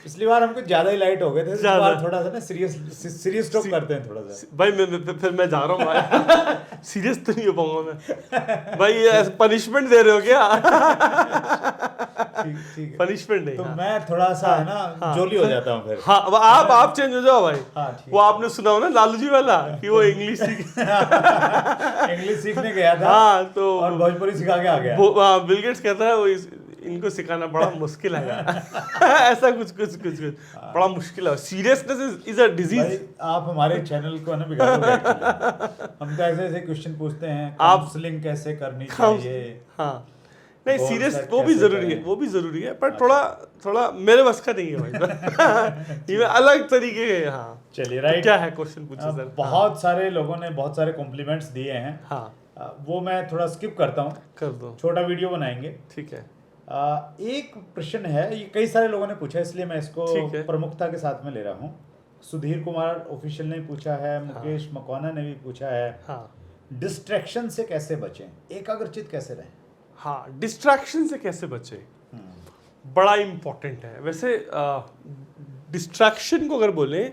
पिछली बार हमको ज्यादा ही लाइट हो गए थे, इस ज्यादा। बार थोड़ा सा ना सीरियस टॉक करते हैं थोड़ा सा। भाई फिर मैं जा रहा हूँ भाई। सीरियस तो नहीं हो पाऊंगा मैं भाई, ये पनिशमेंट दे रहे हो क्या? ठीक है। पनिशमेंट नहीं। तो हाँ। मैं थोड़ा सा है ना जोली हो जाता हूँ फिर। हाँ, अब आप चेंज हो जाओ भाई। हाँ, ठीक वो आपने सुना हो ना लालू जी वाला कि वो इंग्लिश इंग्लिश सीखने गया था। हाँ, तो और भोजपुरी सिखा के आ गया। बिल गेट्स कहता है वो इनको सिखाना बड़ा मुश्किल है। ऐसा कुछ बड़ा मुश्किल है। सीरियसनेस इज अ भाई डिजीज। आप हमारे चैनल को है ना बिगाड़ोगे actually। हम तो ऐसे ऐसे क्वेश्चन पूछते हैं, आप- काउंसलिंग कैसे करनी चाहिए। हाँ, नहीं Goal सीरियस set वो भी कैसे जरूरी है, करें। वो भी जरूरी है, पर थोड़ा मेरे बस का नहीं है भाई। ये अलग तरीके के। हाँ, चलिए, तो राइट। क्या है क्वेश्चन पूछिए सर। बहुत सारे लोगों ने बहुत सारे कॉम्प्लीमेंट्स दिए हैं। हाँ, वो मैं थोड़ा स्किप करता हूँ, कर दो, छोटा वीडियो बनाएंगे। ठीक है। एक प्रश्न है, ये कई सारे लोगों ने पूछा, इसलिए मैं इसको ठीक है। प्रमुखता के साथ में ले रहा हूँ। सुधीर कुमार ऑफिशियल ने पूछा है, मुकेश मकवाना ने भी पूछा है, हाँ डिस्ट्रैक्शन से कैसे बचें, एकाग्रचित कैसे रहें। हाँ, डिस्ट्रैक्शन से कैसे बचे, बड़ा इम्पोर्टेंट है। वैसे डिस्ट्रैक्शन को अगर बोले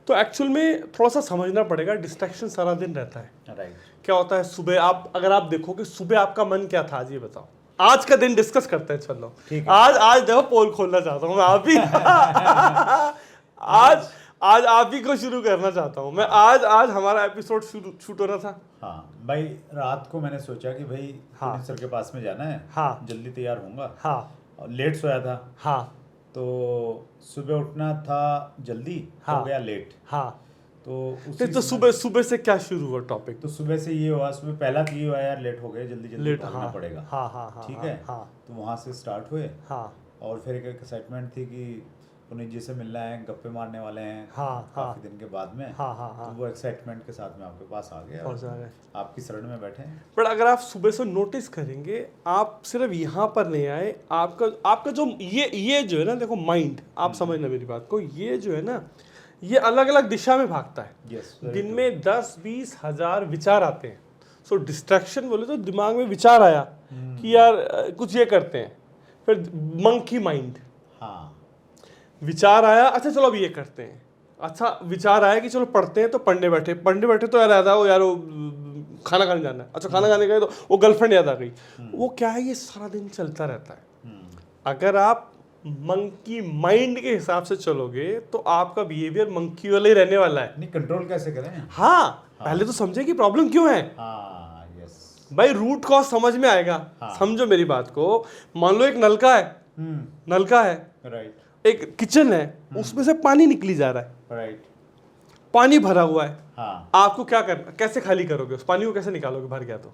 तो एक्चुअल में थोड़ा सा समझना पड़ेगा। डिस्ट्रैक्शन सारा दिन रहता है। राइट। क्या होता है सुबह, अगर आप देखो कि सुबह आपका मन क्या था, आज ये बताओ। आज का दिन डिस्कस करते हैं, चलो। ठीक है। आज देखो पोल खोलना चाहता हूँ मैं, आप ही आज आप ही को शुरू करना चाहता हूँ मैं। आज हमारा एपिसोड शूट हो रहा था। हाँ भाई, रात को मैंने सोचा कि भाई प्रोड्यूसर के पास में जाना है, हाँ, जल्दी तैयार होऊंगा, हाँ, और लेट सोया था, हाँ, तो सुबह उठना था जल्दी, हो हाँ, गया लेट। हाँ। तो तो सुबह से क्या शुरू हुआ टॉपिक? तो सुबह से ये हुआ, सुबह पहला तो ये हुआ यार लेट हो गए, जल्दी जल्दी लेट, भागना हाँ, पड़ेगा। हाँ, हाँ, हाँ, ठीक हाँ, है। हाँ, तो वहाँ से स्टार्ट हुए। हाँ, और फिर एक एक्साइटमेंट थी कि पुनीत जी से मिलना है, गप्पे मारने वाले हैं, हाँ, काफी दिन के बाद में। हाँ, हाँ, हाँ, तो वो एक्साइटमेंट के साथ में आपके पास आ गया, पहुंच आ गए। आपकी शरण में बैठे हैं। बट अगर आप सुबह से नोटिस करेंगे, आप सिर्फ यहाँ पर नहीं आए, आपका जो ये जो है ना, देखो माइंड, आप समझना मेरी बात को, ये जो है ना, ये अलग अलग दिशा में भागता है। यस, दिन में 10-20 हजार विचार आते हैं। सो डिस्ट्रैक्शन बोले तो दिमाग में विचार आया कि यार कुछ ये करते हैं, फिर मंकी माइंड, हाँ, विचार आया, अच्छा चलो अब ये करते हैं। अच्छा विचार आया कि चलो पढ़ते हैं, तो पढ़ने बैठे तो यार आता वो खाना खाने जाना है। अच्छा खाना खाने गए तो वो गर्लफ्रेंड याद आ गई। वो क्या है, ये सारा दिन चलता रहता है। अगर आप मंकी माइंड के हिसाब से चलोगे तो आपका बिहेवियर मंकी वाला ही रहने वाला है। नहीं, कंट्रोल कैसे करें। हाँ, पहले तो समझे कि प्रॉब्लम क्यों है। हाँ, यस भाई रूट कॉज समझ में आएगा। हाँ। समझो मेरी बात को, मान लो एक नलका है, राइट, एक किचन है, उसमें से पानी निकली जा रहा है, राइट, पानी भरा हुआ है। हाँ, आपको क्या करना, कैसे खाली करोगे उस पानी को, कैसे निकालोगे? भर गया तो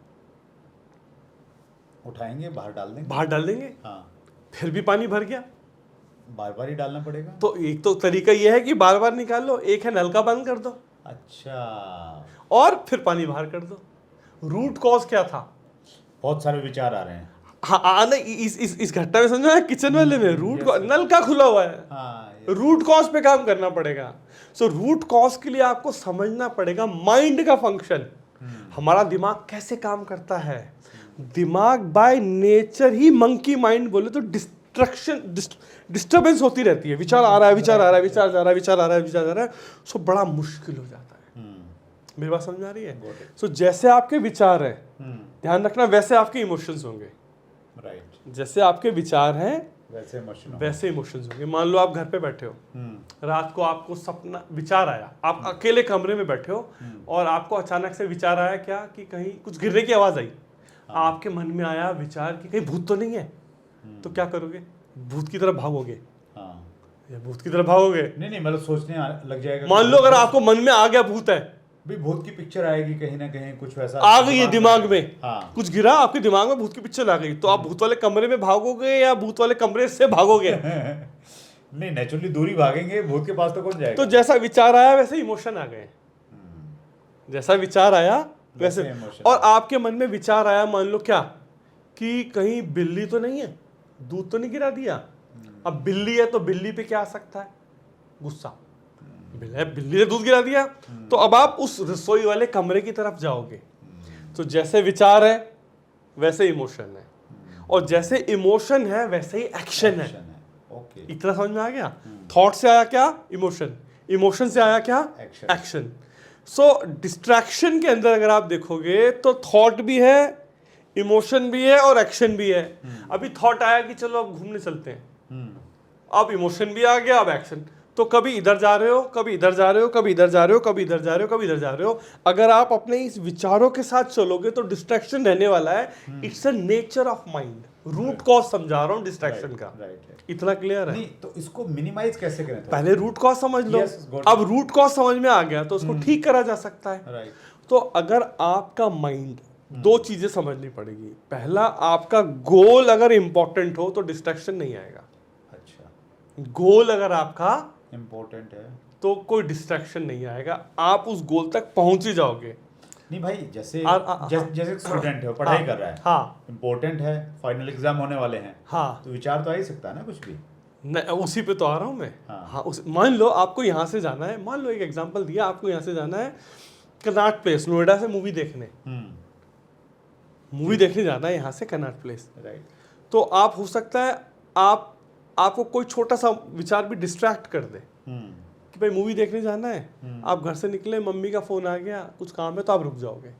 उठाएंगे, बाहर डाल देंगे। हाँ, फिर भी पानी भर गया, बार बार ही डालना पड़ेगा। तो एक तो तरीका यह है कि बार बार निकाल लो, एक है नलका बंद कर दो अच्छा, और फिर पानी बाहर कर दो। रूट कॉज क्या था? बहुत सारे विचार आ रहे हैं। हाँ, नहीं इस घटना में समझो, किचन वाले में रूट कॉज, नलका खुला हुआ है, हाँ, रूट कॉज पे काम करना पड़ेगा। सो रूट कॉज के लिए आपको समझना पड़ेगा माइंड का फंक्शन, हमारा दिमाग कैसे काम करता है। दिमाग by nature he monkey mind बोले तो डिस्टर्बेंस होती रहती है। विचार आ रहा है, विचार जा रहा है, सो बड़ा मुश्किल हो जाता है। मेरी बात समझ आ रही है? सो जैसे आपके विचार है, ध्यान रखना, वैसे आपके इमोशंस होंगे। राइट, जैसे आपके विचार हैं वैसे इमोशंस होंगे। मान लो आप घर पे बैठे हो, रात को आपको सपना विचार आया, आप अकेले कमरे में बैठे हो और आपको अचानक से विचार आया क्या कि कहीं कुछ गिरने की आवाज आई। आपके मन में आया विचार कि कहीं भूत तो नहीं है। तो क्या करोगे? भूत की तरफ भागोगे। हाँ, या भूत की तरफ भागोगे? नहीं, मतलब सोचने लग जाएगा। मान लो अगर आपको मन में आ गया भूत है, भी भूत की पिक्चर आएगी कहीं ना कहीं, कुछ वैसा आ गई है दिमाग में, हाँ, कुछ गिरा आपके दिमाग में, भूत की पिक्चर आ गई, तो आप भूत वाले कमरे में भागोगे या भूत वाले कमरे से भागोगे? नहीं, नेचुरली दूरी भागेंगे, भूत के पास तो कौन जाएगा। तो जैसा विचार आया वैसे इमोशन आ गए। जैसा विचार आया वैसे emotion। और आपके मन में विचार आया, मान लो क्या कि कहीं बिल्ली तो नहीं है, दूध तो नहीं गिरा दिया। अब बिल्ली है तो बिल्ली पे क्या आ सकता है? गुस्सा। बिल्ली ने दूध गिरा दिया, तो अब आप उस रसोई वाले कमरे की तरफ जाओगे। तो जैसे विचार है वैसे इमोशन है, और जैसे इमोशन है वैसे ही एक्शन है। ओके, इतना समझ में आ गया। थॉट से आया क्या? इमोशन, इमोशन से आया क्या? Action. एक्शन। सो डिस्ट्रैक्शन के अंदर अगर आप देखोगे तो थॉट भी है, इमोशन भी है और एक्शन भी है। अभी थॉट आया कि चलो अब घूमने चलते हैं, अब इमोशन भी आ गया, अब एक्शन। तो कभी इधर जा रहे हो, कभी इधर जा रहे हो, कभी इधर जा रहे हो, कभी इधर जा रहे हो, कभी इधर जा रहे हो। अगर आप अपने इस विचारों के साथ चलोगे तो डिस्ट्रैक्शन रहने वाला है। It's a nature of mind. Root cause समझा रहा हूँ डिस्ट्रैक्शन का। राइट। इतना क्लियर है? नहीं तो इसको मिनिमाइज कैसे करें? पहले रूट कॉज समझ लो। Yes, got it. अब रूट कॉज समझ में आ गया तो उसको ठीक करा जा सकता है। राइट। तो अगर आपका माइंड, दो चीजें समझनी पड़ेगी। पहला, आपका गोल अगर इंपॉर्टेंट हो तो डिस्ट्रैक्शन नहीं आएगा। अच्छा, गोल अगर आपका इम्पोर्टेंट है तो कोई डिस्ट्रैक्शन नहीं आएगा, आप उस गोल तक पहुंच ही जाओगे। नहीं भाई, जैसे आ- जैसे स्टूडेंट है, पढ़ाई कर रहा है, हाँ इम्पोर्टेंट है, फाइनल एग्जाम होने वाले हैं, हाँ, तो विचार तो आ ही सकता है ना कुछ भी। नहीं उसी पे तो आ रहा हूँ मैं। हाँ। हाँ, मान लो आपको यहाँ से जाना है, मान लो एक एग्जांपल दिया, आपको यहाँ से जाना है कनॉट प्लेस, नोएडा से मूवी देखने। मूवी देखने जाना है यहाँ से कनॉट प्लेस। राइट। तो आप, हो सकता है आपको कोई छोटा सा विचार भी डिस्ट्रैक्ट कर दे कि भाई मूवी देखने जाना है। आप घर से निकले, मम्मी का फोन आ गया, कुछ काम है, तो आप रुक जाओगे।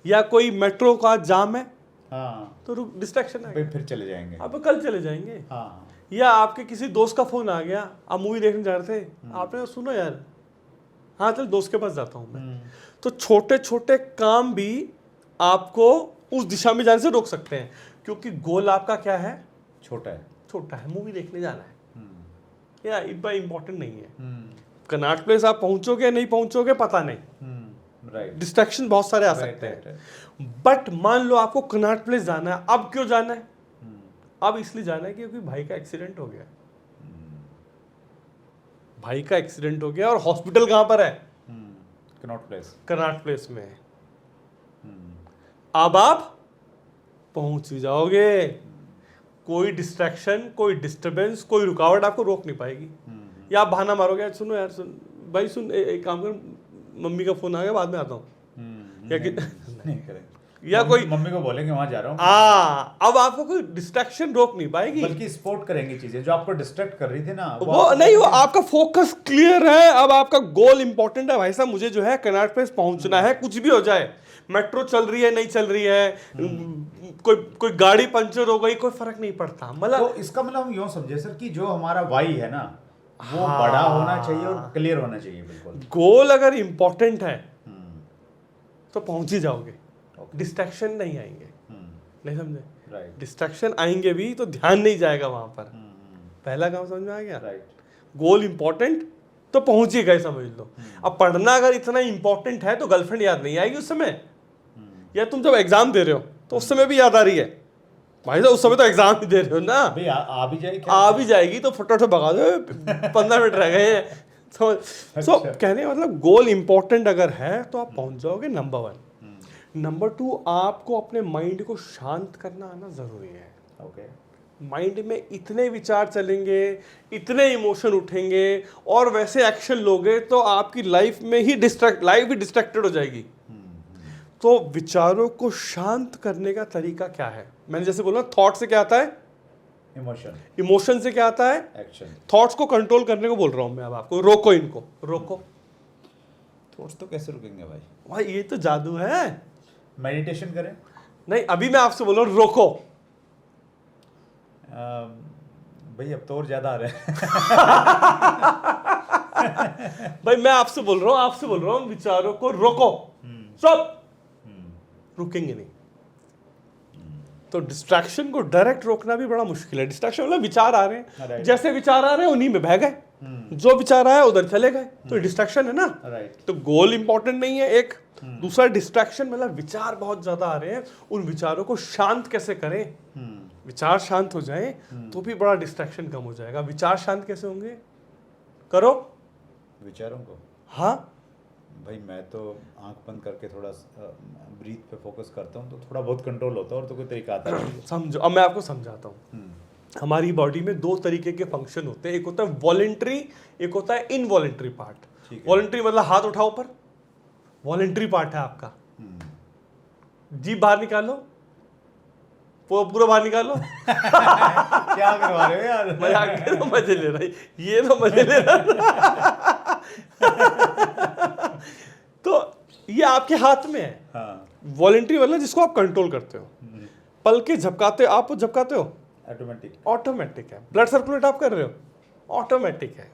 या कोई मेट्रो का जाम है, हाँ, तो डिस्ट्रैक्शन है, भाई फिर चले जाएंगे। अब कल चले जाएंगे। हाँ, या आपके किसी दोस्त का फोन आ गया, आप मूवी देखने जा रहे थे, आपने कहा, सुनो यार, हाँ चल दोस्त के पास जाता हूँ मैं। तो छोटे छोटे काम भी आपको उस दिशा में जाने से रोक सकते हैं, क्योंकि गोल आपका क्या है? छोटा है। छोटा है, मूवी देखने जाना है, या इतना इंपॉर्टेंट नहीं है। हम्म। कनॉट प्लेस आप पहुंचोगे नहीं पहुंचोगे पता नहीं, राइट। डिस्ट्रैक्शन बहुत सारे आ सकते हैं। बट मान लो आपको कनॉट प्लेस जाना है, अब क्यों जाना है? अब इसलिए जाना है क्योंकि भाई का एक्सीडेंट हो गया। भाई का एक्सीडेंट हो गया और हॉस्पिटल कहां पर है? Connaught place. कनॉट प्लेस में है। अब आप पहुंच ही जाओगे, कोई डिस्ट्रैक्शन, कोई डिस्टरबेंस, कोई रुकावट आपको रोक नहीं पाएगी। या आप बहाना मारोगे, सुनो यार, सुन भाई, सुन एक काम कर, मम्मी का फोन आ गया, बाद में आता हूँ। या कि नहीं करेंगे, या कोई मम्मी को बोलेंगे वहां जा रहा हूँ। अब आपको कोई डिस्ट्रैक्शन रोक नहीं पाएगी, बल्कि सपोर्ट करेंगे चीजें जो आपको डिस्ट्रैक्ट कर रही थी ना, वो नहीं, वो आपका फोकस क्लियर है। अब आपका गोल इंपॉर्टेंट है, भाई साहब मुझे जो है कनॉट प्लेस पहुंचना है, कुछ भी हो जाए, मेट्रो चल रही है नहीं चल रही है, कोई गाड़ी पंचर हो गई, कोई फर्क नहीं पड़ता। मतलब तो इसका मतलब हम यूं समझे सर कि जो हमारा वाई है ना, वो बड़ा होना चाहिए और क्लियर होना चाहिए। बिल्कुल, गोल अगर इंपॉर्टेंट है तो पहुंच ही जाओगे, डिस्ट्रैक्शन नहीं आएंगे। नहीं समझे? राइट। डिस्ट्रैक्शन आएंगे भी तो ध्यान नहीं जाएगा वहां पर। पहला काम समझ में आ गया? राइट। गोल इंपॉर्टेंट तो पहुंच ही गए, समझ लो। अब पढ़ना अगर इतना इंपॉर्टेंट है तो गर्लफ्रेंड याद नहीं आएगी उस समय, या तुम जब एग्जाम दे रहे हो तो उस समय भी याद आ रही है, भाई साहब उस समय तो एग्जाम ही दे रहे हो ना, भाई आ भी जाएगी, आ भी जाएगी तो फटाफट भगा दो, 15 मिनट रह गए हैं। सो कहने का मतलब, गोल इंपॉर्टेंट अगर है तो आप पहुंच जाओगे, नंबर 1। नंबर 2, आपको अपने माइंड को शांत करना आना जरूरी है। ओके। माइंड में इतने विचार चलेंगे, इतने इमोशन उठेंगे और वैसे एक्शन लोगे तो आपकी लाइफ में ही लाइफ ही डिस्ट्रैक्टेड हो जाएगी। तो विचारों को शांत करने का तरीका क्या है? मैंने जैसे बोला, थॉट से क्या आता है? इमोशन। इमोशन से क्या आता है? एक्शन। थॉट्स को कंट्रोल करने को बोल रहा हूं मैं अब आपको, रोको इनको, रोको। थॉट्स तो कैसे रुकेंगे भाई? भाई ये तो जादू है। मेडिटेशन करें? नहीं, अभी मैं आपसे बोल रहा हूं रोको। भाई अब तो और ज्यादा आ रहा है। भाई मैं आपसे बोल रहा हूं विचारों को रोको, स्टॉप। रुकेंगे नहीं। तो डिस्ट्रैक्शन को डायरेक्ट रोकना भी बड़ा मुश्किल है। डिस्ट्रैक्शन मतलब विचार आ रहे हैं, Right. जैसे विचार आ रहे हैं उन्हीं में बह गए, जो विचार आया उधर चले गए, तो डिस्ट्रैक्शन है ना। राइट। तो गोल इंपॉर्टेंट नहीं है एक। दूसरा डिस्ट्रैक्शन मतलब विचार बहुत ज्यादा आ रहे हैं, उन विचारों को शांत कैसे करें। विचार शांत हो जाए तो भी बड़ा डिस्ट्रैक्शन कम हो जाएगा। विचार शांत कैसे होंगे? करो विचारों को। हाँ भाई मैं तो आंख बंद करके थोड़ा ब्रीथ पे फोकस करता हूँ तो थोड़ा बहुत कंट्रोल होता है, और तो कोई तरीका आता है? समझो, अब मैं आपको समझाता हूँ। हमारी बॉडी में 2 तरीके के फंक्शन होते हैं, एक होता है वॉलेंट्री, एक होता है इनवॉलेंट्री पार्ट। वॉलेंट्री मतलब हाथ उठाओ ऊपर, वॉलेंट्री पार्ट है आपका। जीभ बाहर निकालो, पूरा बाहर निकालो। क्या करवा रहे हो यार? मजाक तो मजे ले रहा है, ये तो मजे ले रहा। तो ये आपके हाथ में है। हाँ, वॉलंटरी वाला जिसको आप कंट्रोल करते हो, पल के झपकाते हो, आप झपकाते हो, ऑटोमेटिक। ऑटोमेटिक है। ब्लड सर्कुलेट आप कर रहे हो, ऑटोमेटिक है।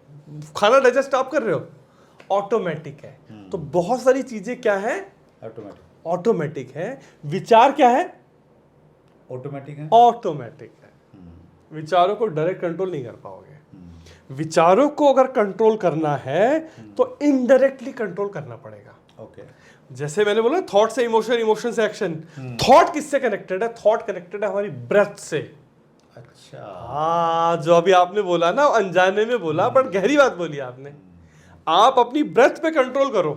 खाना डाइजेस्ट आप कर रहे हो, ऑटोमेटिक है। तो बहुत सारी चीजें क्या है, ऑटोमेटिक। ऑटोमेटिक है। विचार क्या है, ऑटोमेटिक है। ऑटोमेटिक है। विचारों को डायरेक्ट कंट्रोल नहीं कर पाओगे। विचारों को अगर कंट्रोल करना है तो इनडायरेक्टली कंट्रोल करना पड़ेगा। ओके। जैसे मैंने बोला थॉट से इमोशन, इमोशन से एक्शन। थॉट किससे कनेक्टेड है? थॉट कनेक्टेड है हमारी ब्रेथ से। अच्छा। हाँ, जो अभी आपने बोला ना, अनजाने में बोला पर गहरी बात बोली आपने। आप अपनी ब्रेथ पे कंट्रोल करो।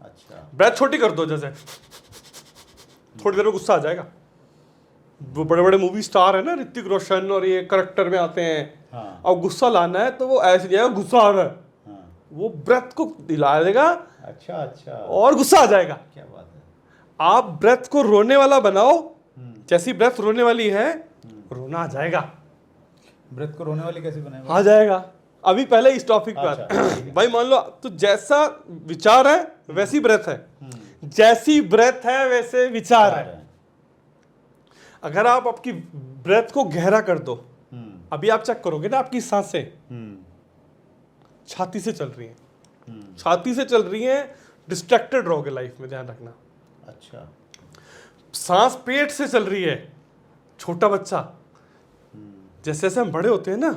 अच्छा। ब्रेथ छोटी कर दो, जैसे थोड़ी देर में गुस्सा आ जाएगा। वो बड़े बड़े मूवी स्टार है ना, ऋतिक रोशन और ये करेक्टर में आते हैं। हाँ। और गुस्सा लाना है तो वो ऐसे नहीं आएगा, गुस्सा आ रहा है, हाँ। वो ब्रेथ को दिला देगा अच्छा अच्छा। और गुस्सा आ जाएगा। क्या बात है। आप ब्रेथ को रोने वाला बनाओ, जैसी ब्रेथ रोने वाली है रोना आ जाएगा। ब्रेथ को रोने वाली कैसे बनाएगा? आ जाएगा। अभी पहले इस टॉपिक पे अच्छा, आते हैं। भाई मान लो तो जैसा विचार है वैसी ब्रेथ है, जैसी ब्रेथ है वैसे विचार है। अगर आप आपकी ब्रेथ को गहरा कर दो, अभी आप चेक करोगे ना, आपकी सांसें छाती से चल रही हैं, छाती से चल रही हैं, डिस्ट्रैक्टेड रहोगे लाइफ में, ध्यान रखना। अच्छा। सांस पेट से चल रही है। छोटा बच्चा जैसे जैसे हम बड़े होते हैं ना,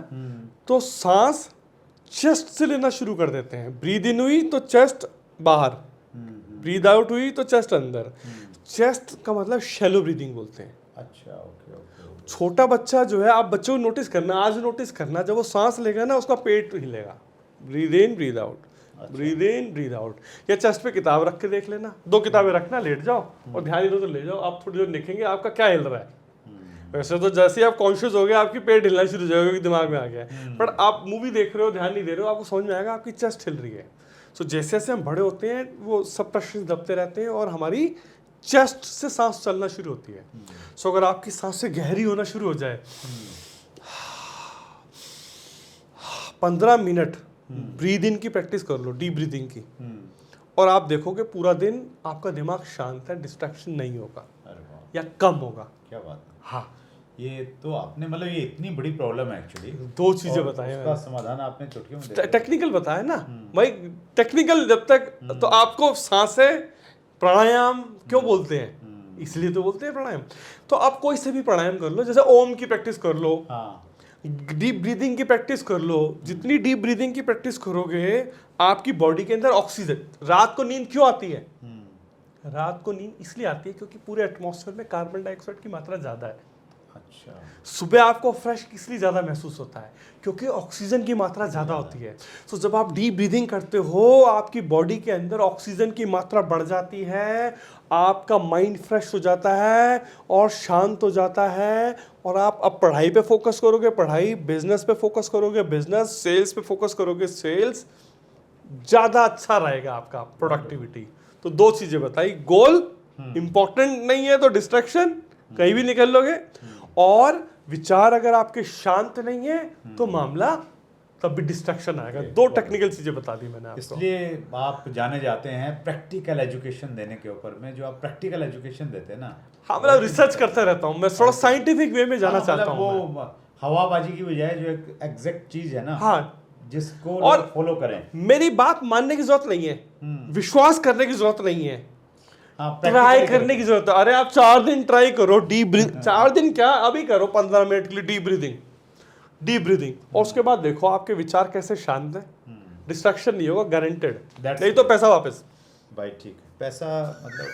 तो सांस चेस्ट से लेना शुरू कर देते हैं। ब्रीद इन हुई तो चेस्ट बाहर, ब्रीद आउट हुई तो चेस्ट अंदर। चेस्ट का मतलब शैलो ब्रीदिंग बोलते हैं। अच्छा। Okay okay. छोटा बच्चा जो है, आप बच्चों को नोटिस करना, आज नोटिस करना, जब वो सांस लेगा ना उसका पेट हिलेगा। Breathe in breathe out, breathe in breathe out. या चेस्ट पे किताब रख के देख लेना, 2 किताबें रखना, लेट जाओ और ध्यान इधर उधर ले जाओ, आप थोड़ी देर देखेंगे आपका क्या हिल रहा है। वैसे तो जैसे ही आप कॉन्शियस हो गए आपकी पेट हिलना शुरू हो जाएगा क्योंकि दिमाग में आ गया है। पर आप मूवी देख रहे हो, ध्यान नहीं दे रहे हो, आपको समझ में आएगा आपकी चेस्ट हिल रही है। सो जैसे जैसे हम बड़े होते हैं वो सब प्रश्न दबते रहते हैं और हमारी चेस्ट से सांस चलना शुरू होती है। सो अगर आपकी सांसें गहरी होना शुरू हो जाए, 15 मिनट ब्रीद इन की प्रैक्टिस कर लो, डीप ब्रीदिंग की, और आप देखोगे पूरा दिन आपका दिमाग शांत है, डिस्ट्रैक्शन नहीं होगा या कम होगा। क्या बात है। हाँ, ये तो आपने मतलब ये इतनी बड़ी प्रॉब्लम है एक्चुअली। 2 चीजें बताई उसका समाधान आपने चुटकियों में दे दिया। टेक्निकल बताया ना भाई। टेक्निकल जब तक तो आपको सांसें, प्राणायाम क्यों बोलते हैं, इसलिए तो बोलते हैं प्राणायाम। तो आप कोई से भी प्राणायाम कर लो, जैसे ओम की प्रैक्टिस कर लो, डीप ब्रीदिंग की प्रैक्टिस कर लो। जितनी डीप ब्रीदिंग की प्रैक्टिस करोगे आपकी बॉडी के अंदर ऑक्सीजन, रात को नींद क्यों आती है? रात को नींद इसलिए आती है क्योंकि पूरे एटमॉस्फेयर में कार्बन डाइऑक्साइड की मात्रा ज्यादा है। अच्छा। सुबह आपको फ्रेश इसलिए ज़्यादा महसूस होता है क्योंकि ऑक्सीजन की मात्रा ज़्यादा होती है। तो जब आप डीप ब्रीदिंग करते हो, आपकी बॉडी के अंदर ऑक्सीजन की मात्रा बढ़ जाती है, आपका माइंड फ्रेश हो जाता है और शांत हो जाता है। और आप अब पढ़ाई पे फोकस करोगे, पढ़ाई, बिजनेस पे फोकस करोगे, बिजनेस, सेल्स पे फोकस करोगे, सेल्स, ज़्यादा अच्छा रहेगा आपका प्रोडक्टिविटी। तो 2 चीज़ें बताई, गोल इंपॉर्टेंट नहीं है तो डिस्ट्रैक्शन कहीं भी निकल लोगे, और विचार अगर आपके शांत नहीं है तो मामला तब भी डिस्ट्रैक्शन आएगा। 2 टेक्निकल चीजें बता दी मैंने आपको। इसलिए आप जाने जाते हैं प्रैक्टिकल एजुकेशन देने के ऊपर में, जो आप प्रैक्टिकल एजुकेशन देते हैं ना। हाँ, मतलब रिसर्च करता रहता हूँ मैं, थोड़ा साइंटिफिक वे में जाना चाहता हूँ। वो हवाबाजी की बजाय जो एक एग्जैक्ट चीज है ना, हाँ, जिसको और लोग फॉलो करें। मेरी बात मानने की जरूरत नहीं है, विश्वास करने की जरूरत नहीं है, ट्राई करने की जरूरत है। अरे आप 4 दिन ट्राई करो डीप ब्रीथिंग, 4 दिन क्या, अभी करो 15 मिनट के लिए डीप ब्रीदिंग, और उसके बाद देखो आपके विचार कैसे शांत है, डिस्ट्रैक्शन नहीं होगा, गारंटेड। नहीं तो पैसा वापस भाई ठीक है, पैसा मतलब